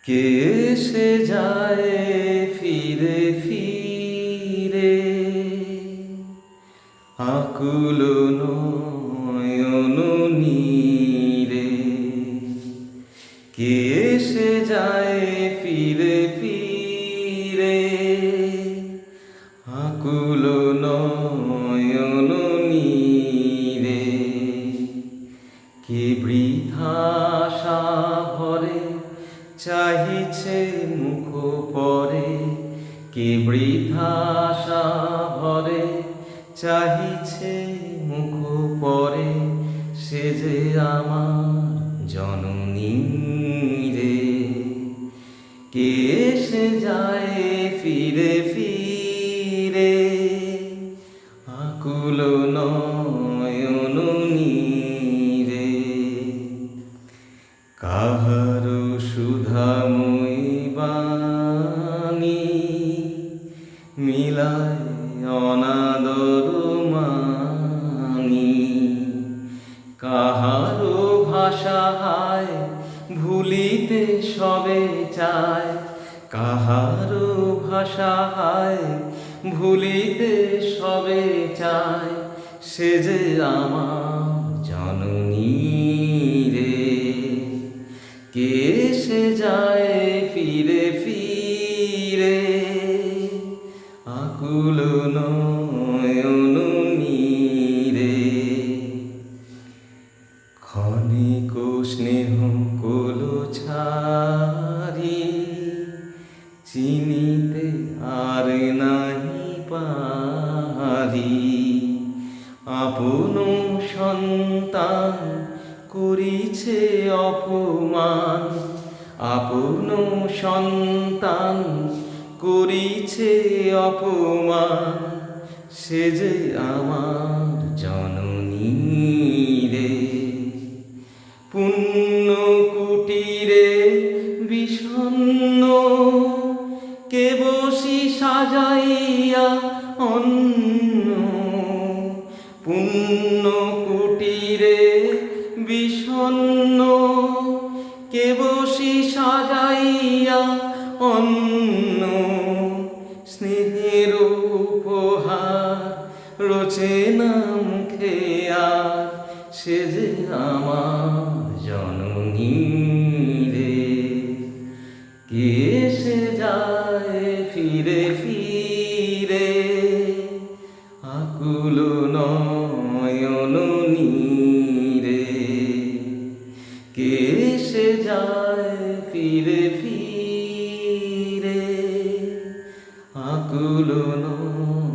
কে এসে যায় ফিরে ফিরে, আকুল নয়ন নীরে। কে এসে যায় ফিরে ফিরে, আকুল নয়ন নীরে। কে বৃথা আশা ভরে চাহিছে মুখ পরে, কে বৃথা আশা ভরে চাহিছে মুখ পরে। সে যে আমার জননী রে। কে এসে যায় ফিরে ফিরে, আকুল নয়ন নীরে। কাহারো সুধাময়ী বাণী মিলায় অনাদর মানি। কাহারো ভাষা হায় ভুলিতে সবে চায়, কাহারো ভাষা হায় ভুলিতে সবে চায়। সে যে আমার জননী রে। কে এসে যায় ফিরে ফিরে, আকুল নয়ন নীরে। ক্ষণিক স্নেহ কোলো ছাড়ি, চিনিতে আর নাহি পারি। আপন সন্তান করিছে অপমান, আপন সন্তান করিছে অপমান। সে যে আমার জননী রে। পুণ্য কুটিরে বিষণ্ণ কে বসি সাজাইয়া অন্ন। পুণ্য কুটিরে বিষণ্ণ কে বসি সাজাইয়া অন্ন। স্নেহের উপহার রোচে না মুখে আর, সে যে আমার জননী রে। কে এসে যায় ফিরে ফিরে, আকুল নয়ন নীরে। কে এসে যায় ফিরে ফিরে, আকুল নয়ন